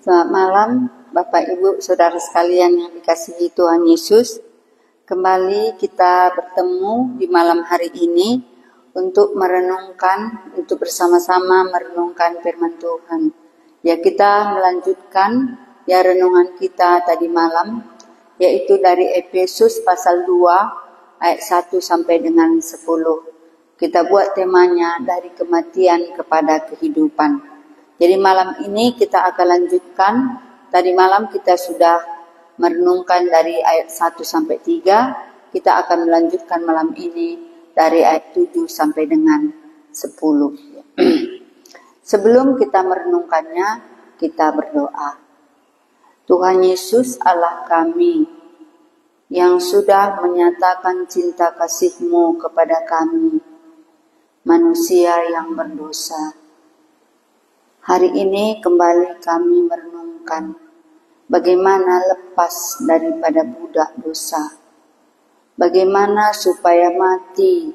Selamat malam Bapak Ibu Saudara sekalian yang dikasihi Tuhan Yesus. Kembali kita bertemu di malam hari ini untuk bersama-sama merenungkan firman Tuhan. Ya, kita melanjutkan renungan kita tadi malam, yaitu dari Efesus pasal 2 ayat 1 sampai dengan 10. Kita buat temanya dari kematian kepada kehidupan. Jadi malam ini kita akan lanjutkan. Tadi malam kita sudah merenungkan dari ayat 1 sampai 3. Kita akan melanjutkan malam ini dari ayat 7 sampai dengan 10. Sebelum kita merenungkannya, kita berdoa. Tuhan Yesus Allah kami, yang sudah menyatakan cinta kasih-Mu kepada kami, manusia yang berdosa. Hari ini kembali kami merenungkan bagaimana lepas daripada budak dosa. Bagaimana supaya mati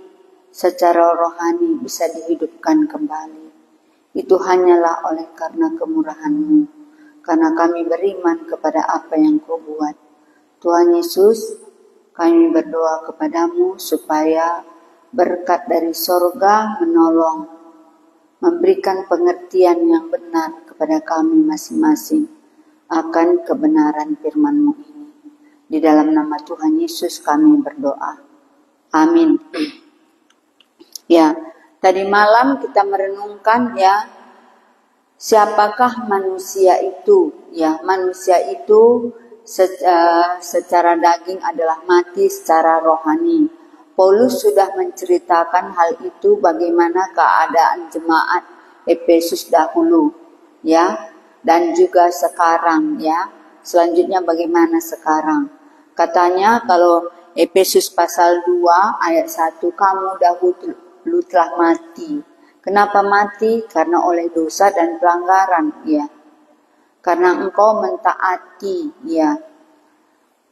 secara rohani bisa dihidupkan kembali. Itu hanyalah oleh karena kemurahan-Mu. Karena kami beriman kepada apa yang Kau buat. Tuhan Yesus, kami berdoa kepadamu supaya berkat dari sorga menolong, memberikan pengertian yang benar kepada kami masing-masing akan kebenaran firman-Mu ini. Di dalam nama Tuhan Yesus kami berdoa. Amin. Ya, tadi malam kita merenungkan siapakah manusia itu? Ya, manusia itu secara daging adalah mati secara rohani. Paulus sudah menceritakan hal itu bagaimana keadaan jemaat Efesus dahulu, ya, dan juga sekarang, ya. Selanjutnya bagaimana sekarang? Katanya kalau Efesus pasal 2 ayat 1, kamu dahulu telah mati. Kenapa mati? Karena oleh dosa dan pelanggaran, ya. Karena engkau mentaati, ya,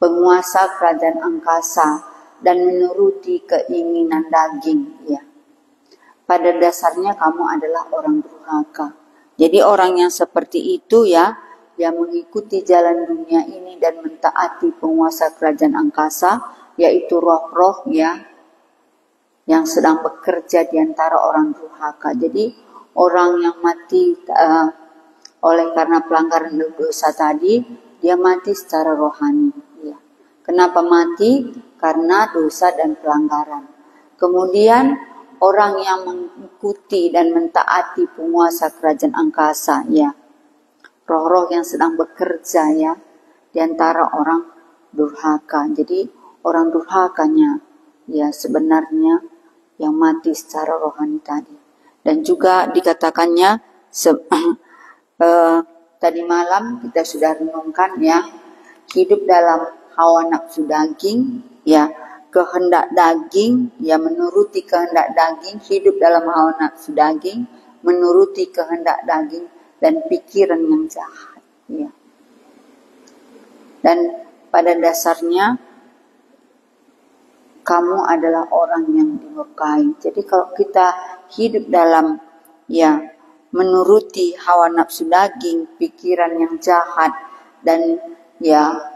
penguasa kerajaan angkasa dan menuruti keinginan daging, ya. Pada dasarnya kamu adalah orang durhaka. Jadi orang yang seperti itu, ya, yang mengikuti jalan dunia ini dan mentaati penguasa kerajaan angkasa, yaitu roh-roh, ya, yang sedang bekerja di antara orang durhaka. Jadi orang yang mati oleh karena pelanggaran dosa tadi, dia mati secara rohani, ya. Kenapa mati? Karena dosa dan pelanggaran. Kemudian orang yang mengikuti dan mentaati penguasa kerajaan angkasa, ya, roh-roh yang sedang bekerja, ya, di antara orang durhaka. Jadi orang durhakanya, ya, sebenarnya yang mati secara rohani tadi. Dan juga dikatakannya tadi malam kita sudah renungkan, ya, hidup dalam hawa nafsu daging, ya, kehendak daging, ya, menuruti kehendak daging, hidup dalam hawa nafsu daging, menuruti kehendak daging dan pikiran yang jahat, ya. Dan pada dasarnya kamu adalah orang yang dimurkai. Jadi kalau kita hidup dalam, ya, menuruti hawa nafsu daging, pikiran yang jahat dan, ya,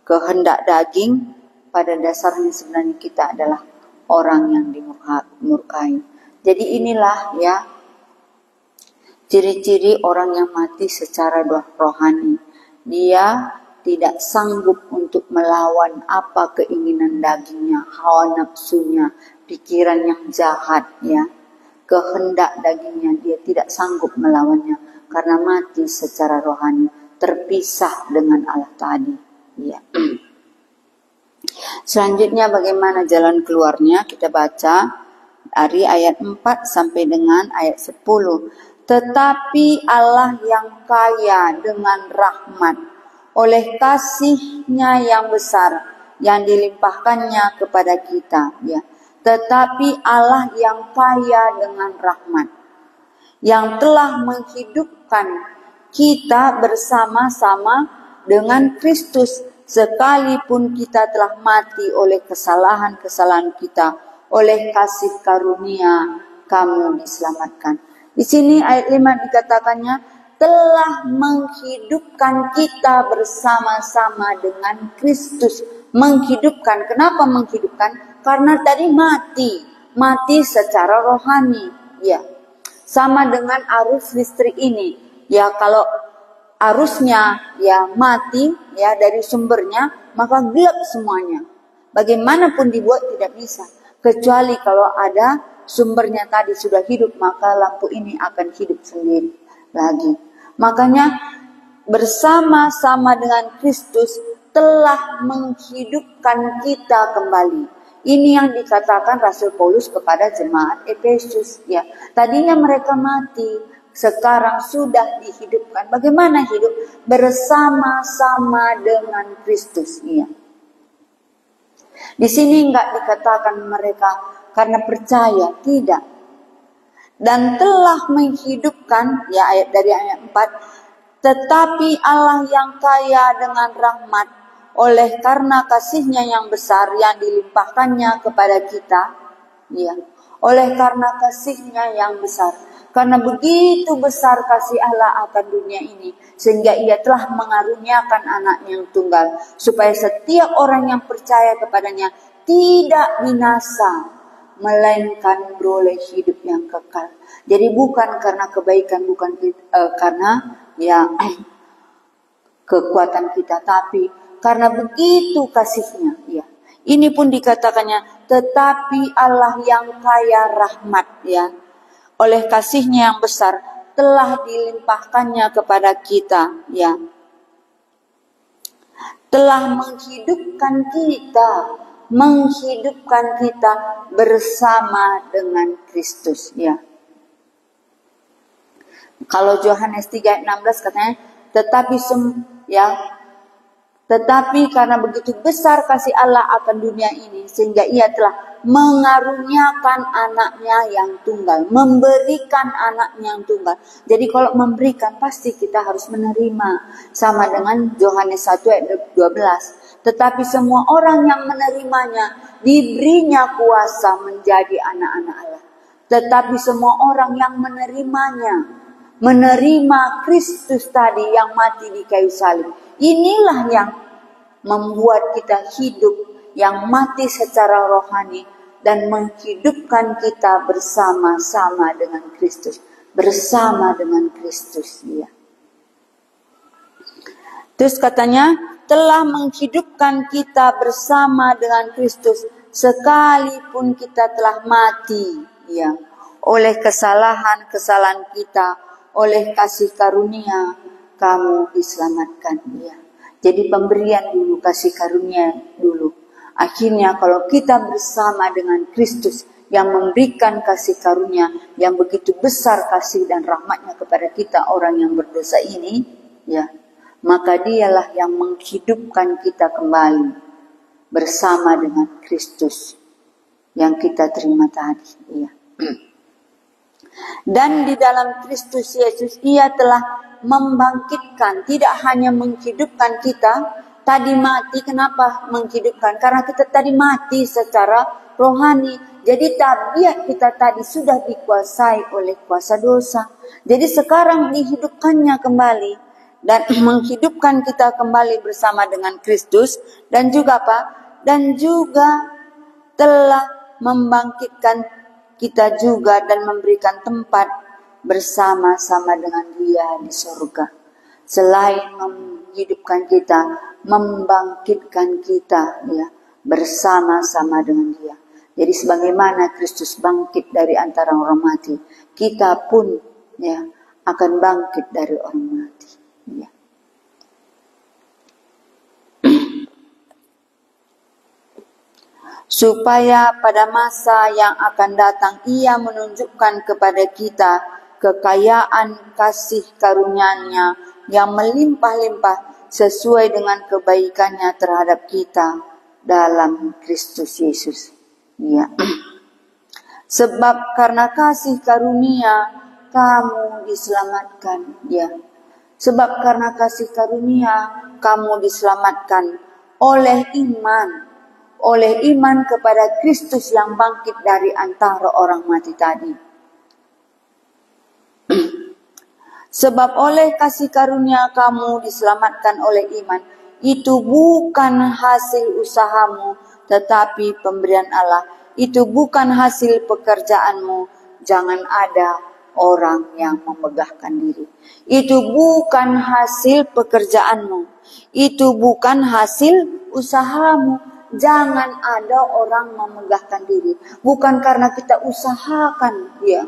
kehendak daging, pada dasarnya sebenarnya kita adalah orang yang dimurkai. Jadi inilah, ya, ciri-ciri orang yang mati secara rohani. Dia tidak sanggup untuk melawan apa keinginan dagingnya, hawa nafsunya, pikiran yang jahat, ya, kehendak dagingnya. Dia tidak sanggup melawannya karena mati secara rohani, terpisah dengan Allah tadi, ya. Selanjutnya bagaimana jalan keluarnya? Kita baca dari ayat 4 sampai dengan ayat 10. Tetapi Allah yang kaya dengan rahmat, oleh kasih-Nya yang besar yang dilimpahkannya kepada kita, ya. Tetapi Allah yang kaya dengan rahmat, yang telah menghidupkan kita bersama-sama dengan Kristus, sekalipun kita telah mati oleh kesalahan-kesalahan kita, oleh kasih karunia kamu diselamatkan. Di sini ayat 5 dikatakannya, telah menghidupkan kita bersama-sama dengan Kristus. Menghidupkan. Kenapa menghidupkan? Karena tadi mati secara rohani. Ya, sama dengan arus listrik ini. Ya, kalau arusnya ya mati ya dari sumbernya, maka gelap semuanya. Bagaimanapun dibuat tidak bisa. Kecuali kalau ada sumbernya tadi sudah hidup, maka lampu ini akan hidup sendiri lagi. Makanya bersama-sama dengan Kristus telah menghidupkan kita kembali. Ini yang dikatakan Rasul Paulus kepada jemaat Efesus. Ya, tadinya mereka mati, sekarang sudah dihidupkan. Bagaimana hidup? Bersama-sama dengan Kristus. Ya. Di sini enggak dikatakan mereka karena percaya, tidak. Dan telah menghidupkan, ya ayat dari ayat 4, tetapi Allah yang kaya dengan rahmat, oleh karena kasihnya yang besar yang dilimpahkannya kepada kita, ya, oleh karena kasihnya yang besar, karena begitu besar kasih Allah akan dunia ini, sehingga ia telah mengaruniakan anaknya yang tunggal, supaya setiap orang yang percaya kepadanya tidak binasa, melainkan beroleh hidup yang kekal. Jadi bukan karena kebaikan, bukan karena ya kekuatan kita, tapi karena begitu kasihnya. Ya, ini pun dikatakannya, tetapi Allah yang kaya rahmat, ya, oleh kasihnya yang besar telah dilimpahkannya kepada kita, ya, telah menghidupkan kita bersama dengan Kristus, ya. Kalau Yohanes 3 ayat 16 katanya, tetapi karena begitu besar kasih Allah akan dunia ini, sehingga ia telah mengaruniakan anaknya yang tunggal, memberikan anaknya yang tunggal. Jadi kalau memberikan pasti kita harus menerima, sama dengan Yohanes 1 ayat 12. Tetapi semua orang yang menerimanya diberinya kuasa menjadi anak-anak Allah. Tetapi semua orang yang menerima Kristus tadi yang mati di kayu salib, inilah yang membuat kita hidup, yang mati secara rohani dan menghidupkan kita bersama-sama dengan Kristus, bersama dengan Kristus, ya. Terus katanya, telah menghidupkan kita bersama dengan Kristus sekalipun kita telah mati, ya, oleh kesalahan kita, oleh kasih karunia kamu diselamatkan, ya. Jadi pemberian dulu, kasih karunia dulu. Akhirnya kalau kita bersama dengan Kristus yang memberikan kasih karunia yang begitu besar kasih dan rahmatnya kepada kita orang yang berdosa ini, ya, maka dialah yang menghidupkan kita kembali bersama dengan Kristus yang kita terima tadi, ya. Dan di dalam Kristus Yesus ia telah membangkitkan, tidak hanya menghidupkan kita. Tadi mati, kenapa menghidupkan? Karena kita tadi mati secara rohani. Jadi tabiat kita tadi sudah dikuasai oleh kuasa dosa. Jadi sekarang dihidupkannya kembali dan menghidupkan kita kembali bersama dengan Kristus, dan juga apa? Dan juga telah membangkitkan kita juga dan memberikan tempat bersama-sama dengan Dia di surga. Selain menghidupkan kita, membangkitkan kita, ya, bersama-sama dengan Dia. Jadi sebagaimana Kristus bangkit dari antara orang mati, kita pun, ya, akan bangkit dari orang mati, ya. Supaya pada masa yang akan datang ia menunjukkan kepada kita kekayaan kasih karunia-Nya yang melimpah-limpah sesuai dengan kebaikannya terhadap kita dalam Kristus Yesus, ya. Sebab karena kasih karunia kamu diselamatkan, ya. Sebab karena kasih karunia kamu diselamatkan oleh iman kepada Kristus yang bangkit dari antara orang mati tadi. Sebab oleh kasih karunia kamu diselamatkan oleh iman. Itu bukan hasil usahamu, tetapi pemberian Allah. Itu bukan hasil pekerjaanmu. Jangan ada orang yang memegahkan diri. Itu bukan hasil pekerjaanmu. Itu bukan hasil usahamu. Jangan ada orang memegahkan diri. Bukan karena kita usahakan, ya,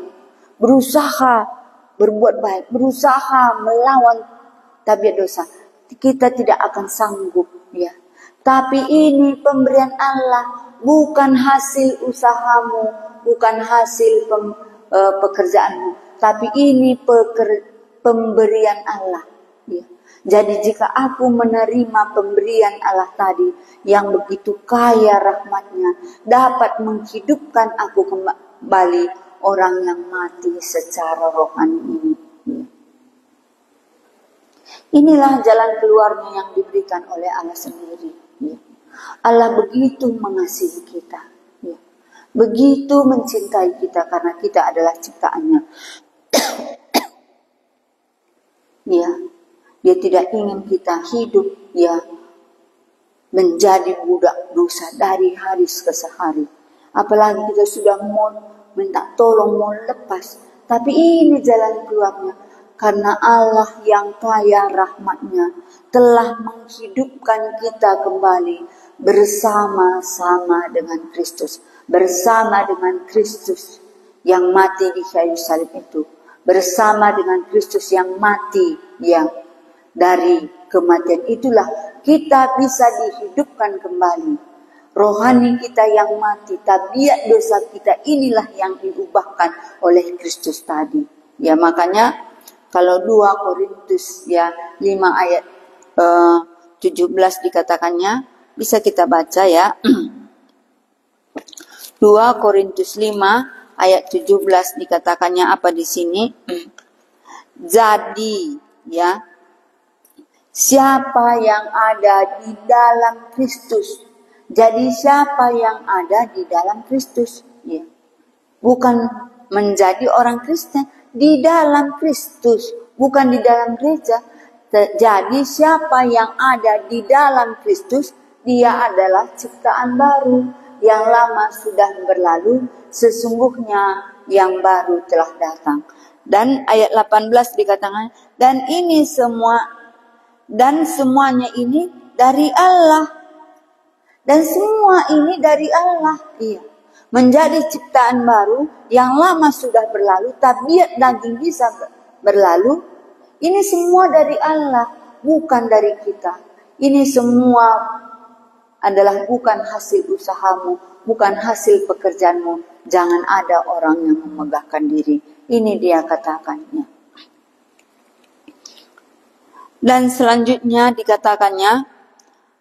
berusaha berbuat baik, berusaha melawan tabiat dosa, kita tidak akan sanggup, ya. Tapi ini pemberian Allah, bukan hasil usahamu, bukan hasil pekerjaanmu, tapi ini pemberian Allah, ya. Jadi jika aku menerima pemberian Allah tadi yang begitu kaya rahmatnya, dapat menghidupkan aku kembali orang yang mati secara rohani ini. Inilah jalan keluarnya yang diberikan oleh Allah sendiri. Allah begitu mengasihi kita, begitu mencintai kita karena kita adalah ciptaannya. Dia tidak ingin kita hidup menjadi budak dosa dari hari ke hari. Apalagi kita sudah mau minta tolong, mau lepas. Tapi ini jalan keluarnya. Karena Allah yang kaya rahmatnya telah menghidupkan kita kembali bersama-sama dengan Kristus. Bersama dengan Kristus yang mati di kayu salib itu. Bersama dengan Kristus yang mati, yang dari kematian itulah kita bisa dihidupkan kembali. Rohani kita yang mati, tabiat dosa kita inilah yang diubahkan oleh Kristus tadi. Ya, makanya kalau 2 Korintus 5 ayat 17 dikatakannya, bisa kita baca ya. 2 Korintus 5 ayat 17 dikatakannya apa di sini? Jadi, ya, siapa yang ada di dalam Kristus. Jadi siapa yang ada di dalam Kristus, ya, bukan menjadi orang Kristen, di dalam Kristus, bukan di dalam gereja. Jadi siapa yang ada di dalam Kristus, dia adalah ciptaan baru. Yang lama sudah berlalu, sesungguhnya yang baru telah datang. Dan ayat 18 dikatakan, dan ini semua, dan semuanya ini dari Allah. Dan semua ini dari Allah, iya. Menjadi ciptaan baru, yang lama sudah berlalu, tabiat daging bisa berlalu. Ini semua dari Allah, bukan dari kita. Ini semua adalah bukan hasil usahamu, bukan hasil pekerjaanmu. Jangan ada orang yang memegahkan diri. Ini dia katakannya. Dan selanjutnya dikatakannya,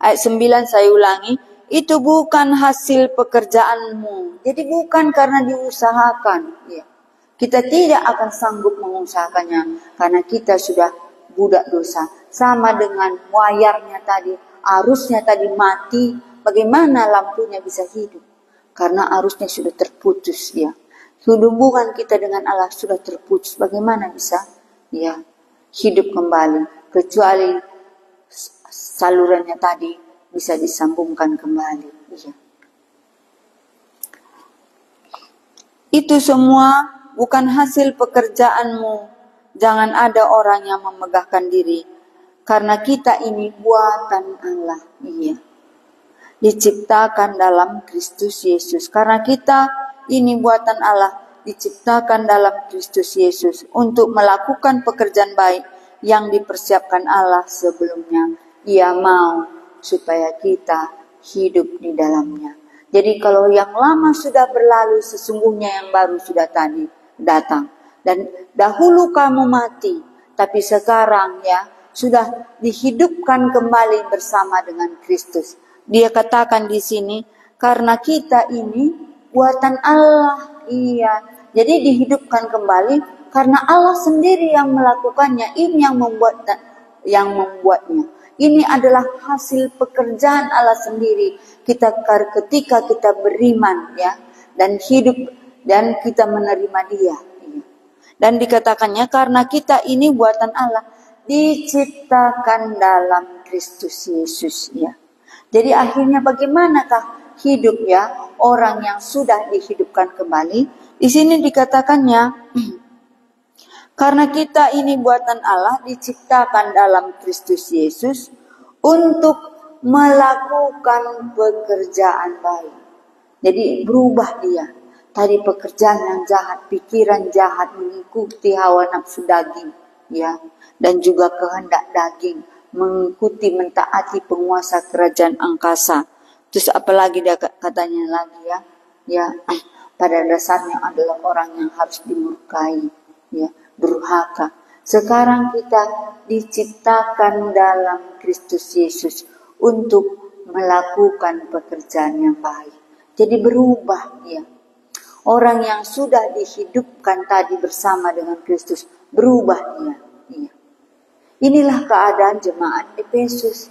ayat 9 saya ulangi, itu bukan hasil pekerjaanmu. Jadi bukan karena diusahakan. Ya. Kita tidak akan sanggup mengusahakannya. Karena kita sudah budak dosa. Sama dengan wayarnya tadi. Arusnya tadi mati. Bagaimana lampunya bisa hidup? Karena arusnya sudah terputus. Ya. Hubungan kita dengan Allah sudah terputus. Bagaimana bisa hidup kembali? Kecuali salurannya tadi bisa disambungkan kembali. Ya. Itu semua bukan hasil pekerjaanmu. Jangan ada orang yang memegahkan diri. Karena kita ini buatan Allah. Iya. Diciptakan dalam Kristus Yesus. Karena kita ini buatan Allah. Diciptakan dalam Kristus Yesus. Untuk melakukan pekerjaan baik yang dipersiapkan Allah sebelumnya. Ia mau supaya kita hidup di dalamnya. Jadi kalau yang lama sudah berlalu, sesungguhnya yang baru sudah tadi datang. Dan dahulu kamu mati, tapi sekarang sudah dihidupkan kembali bersama dengan Kristus. Dia katakan di sini, karena kita ini buatan Allah. Iya. Jadi dihidupkan kembali karena Allah sendiri yang melakukannya, ini yang membuatnya. Ini adalah hasil pekerjaan Allah sendiri. Ketika kita beriman dan hidup dan kita menerima Dia. Dan dikatakannya karena kita ini buatan Allah, diciptakan dalam Kristus Yesus ya. Jadi akhirnya bagaimanakah hidup ya orang yang sudah dihidupkan kembali? Di sini dikatakannya karena kita ini buatan Allah, diciptakan dalam Kristus Yesus untuk melakukan pekerjaan baik. Jadi berubah dia. Tadi pekerjaan yang jahat, pikiran jahat, mengikuti hawa nafsu daging, ya, dan juga kehendak daging, mengikuti mentaati penguasa kerajaan angkasa. Terus apalagi dia katanya lagi ya, pada dasarnya adalah orang yang harus dimurkai, ya, durhaka. Sekarang kita diciptakan dalam Kristus Yesus untuk melakukan pekerjaan yang baik. Jadi berubah ya. Orang yang sudah dihidupkan tadi bersama dengan Kristus berubah dia. Ya. Inilah keadaan jemaat Efesus.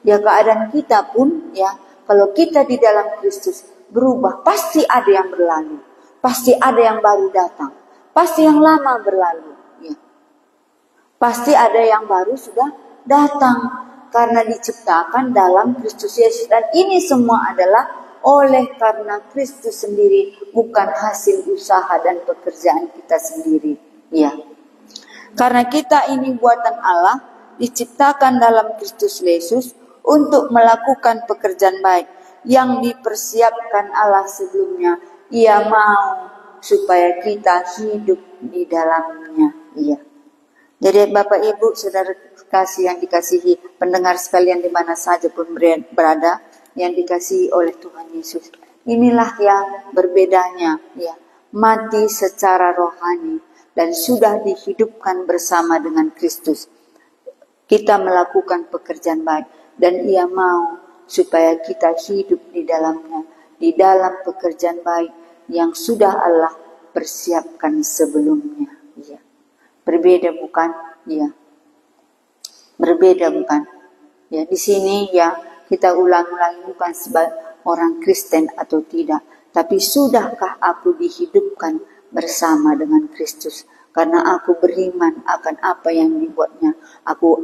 Ya keadaan kita pun ya, kalau kita di dalam Kristus berubah, pasti ada yang berlalu, pasti ada yang baru datang, pasti yang lama berlalu. Ya. Pasti ada yang baru sudah datang karena diciptakan dalam Kristus Yesus. Dan ini semua adalah oleh karena Kristus sendiri, bukan hasil usaha dan pekerjaan kita sendiri. Ya. Karena kita ini buatan Allah, diciptakan dalam Kristus Yesus untuk melakukan pekerjaan baik yang dipersiapkan Allah sebelumnya. Ia mau supaya kita hidup di dalamnya. Iya. Jadi Bapak Ibu, Saudara kasih yang dikasihi pendengar sekalian di mana saja pun berada, yang dikasihi oleh Tuhan Yesus. Inilah yang berbedanya, ya, mati secara rohani dan sudah dihidupkan bersama dengan Kristus. Kita melakukan pekerjaan baik dan Ia mau supaya kita hidup di dalamnya, di dalam pekerjaan baik yang sudah Allah persiapkan sebelumnya. Ya. Berbeda bukan? Ya. Berbeda bukan? Ya, di sini ya kita ulang-ulangi bukan sebagai orang Kristen atau tidak, tapi sudahkah aku dihidupkan bersama dengan Kristus? Karena aku beriman akan apa yang dibuatnya. Aku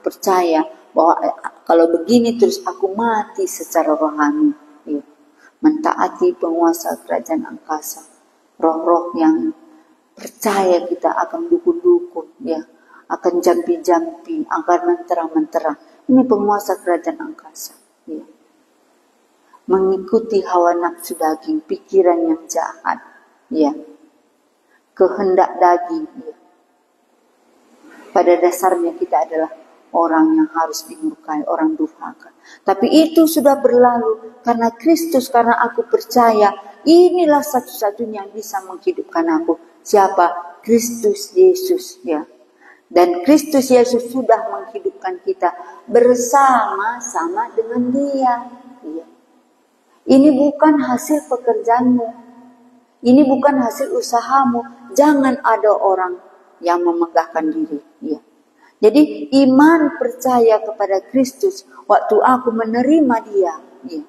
percaya bahwa kalau begini terus aku mati secara rohani. Ya. Mentaati penguasa kerajaan angkasa. Roh-roh yang percaya kita akan dukun-dukun, ya, akan jampi-jampi, akan mentera-mentera. Ini penguasa kerajaan angkasa. Ya. Mengikuti hawa nafsu daging, pikiran yang jahat. Ya. Kehendak daging. Ya. Pada dasarnya kita adalah orang yang harus dimurkai, orang durhaka. Tapi itu sudah berlalu karena Kristus, karena aku percaya inilah satu-satunya yang bisa menghidupkan aku. Siapa? Kristus Yesus. Ya. Dan Kristus Yesus sudah menghidupkan kita bersama-sama dengan Dia. Ya. Ini bukan hasil pekerjaanmu. Ini bukan hasil usahamu. Jangan ada orang yang memegahkan diri. Ya. Jadi iman percaya kepada Kristus waktu aku menerima Dia. Ya.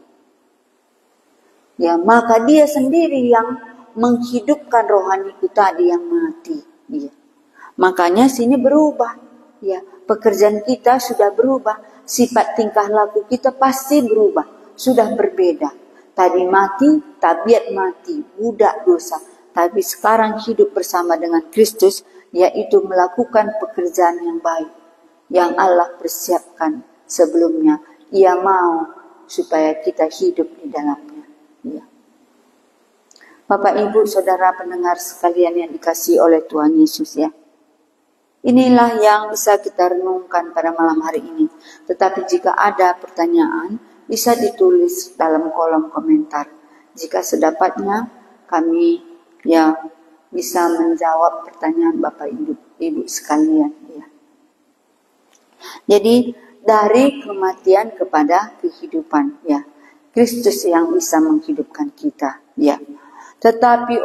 Ya, maka Dia sendiri yang menghidupkan rohaniku tadi yang mati. Ya. Makanya sini berubah, ya, pekerjaan kita sudah berubah, sifat tingkah laku kita pasti berubah, sudah berbeda. Tadi mati, tabiat mati, budak dosa, tapi sekarang hidup bersama dengan Kristus, yaitu melakukan pekerjaan yang baik, yang Allah persiapkan sebelumnya. Ia mau supaya kita hidup di dalamnya. Ya. Bapak, Ibu, Saudara pendengar sekalian yang dikasihi oleh Tuhan Yesus, ya. Inilah yang bisa kita renungkan pada malam hari ini. Tetapi jika ada pertanyaan, bisa ditulis dalam kolom komentar. Jika sedapatnya, kami ya bisa menjawab pertanyaan Bapak Ibu sekalian. Ya. Jadi dari kematian kepada kehidupan, ya, Kristus yang bisa menghidupkan kita. Ya. Tetapi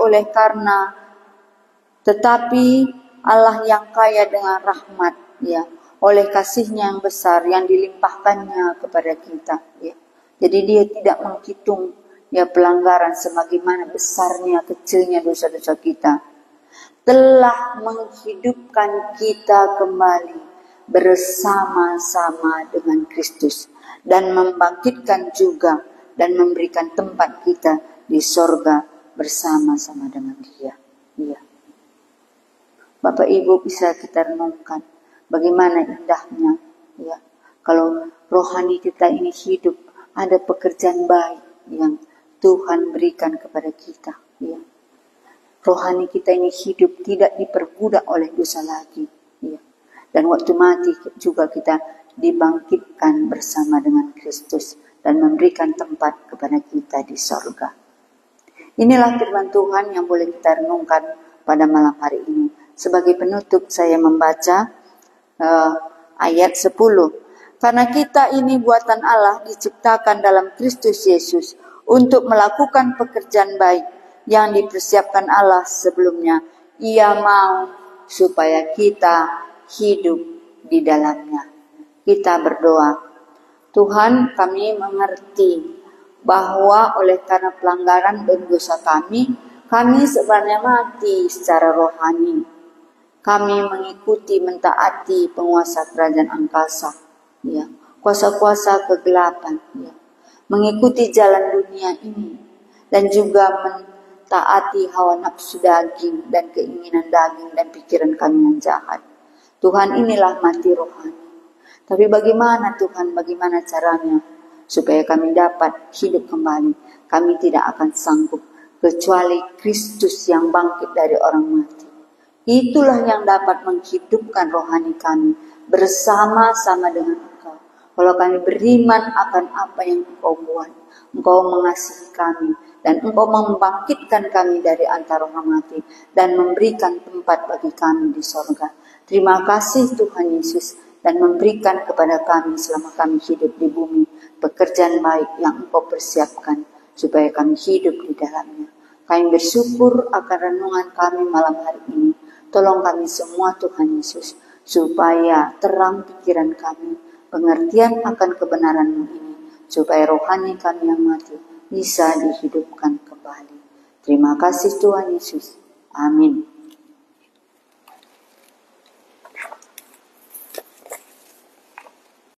Allah yang kaya dengan rahmat, ya, oleh kasih-Nya yang besar yang dilimpahkannya kepada kita, ya. Jadi Dia tidak menghitung ya pelanggaran sebagaimana besarnya kecilnya dosa-dosa kita. telah menghidupkan kita kembali bersama-sama dengan Kristus dan membangkitkan juga dan memberikan tempat kita di sorga bersama-sama dengan Dia. Iya. Bapak Ibu, bisa kita renungkan bagaimana indahnya, ya, kalau rohani kita ini hidup, ada pekerjaan baik yang Tuhan berikan kepada kita, ya. Rohani kita ini hidup, tidak diperbudak oleh dosa lagi, ya. Dan waktu mati juga kita dibangkitkan bersama dengan Kristus dan memberikan tempat kepada kita di sorga. Inilah firman Tuhan yang boleh kita renungkan pada malam hari ini. Sebagai penutup saya membaca ayat 10. Karena kita ini buatan Allah, diciptakan dalam Kristus Yesus untuk melakukan pekerjaan baik yang dipersiapkan Allah sebelumnya. Ia mau supaya kita hidup di dalamnya. Kita berdoa. Tuhan, kami mengerti bahwa oleh karena pelanggaran dan dosa kami sebenarnya mati secara rohani. Kami mengikuti, mentaati penguasa kerajaan angkasa, ya, kuasa-kuasa kegelapan, ya, mengikuti jalan dunia ini, dan juga mentaati hawa nafsu daging dan keinginan daging dan pikiran kami yang jahat. Tuhan, inilah mati rohani. Tapi bagaimana Tuhan, bagaimana caranya supaya kami dapat hidup kembali? Kami tidak akan sanggup kecuali Kristus yang bangkit dari orang mati. Itulah yang dapat menghidupkan rohani kami bersama-sama dengan Engkau. Kalau kami beriman akan apa yang Engkau buat, Engkau mengasihi kami, dan Engkau membangkitkan kami dari antara orang mati, dan memberikan tempat bagi kami di sorga. Terima kasih Tuhan Yesus, dan memberikan kepada kami selama kami hidup di bumi, pekerjaan baik yang Engkau persiapkan, supaya kami hidup di dalamnya. Kami bersyukur akan renungan kami malam hari ini. Tolong kami semua Tuhan Yesus, supaya terang pikiran kami, pengertian akan kebenaran-Mu ini, supaya rohani kami yang mati bisa dihidupkan kembali. Terima kasih Tuhan Yesus. Amin.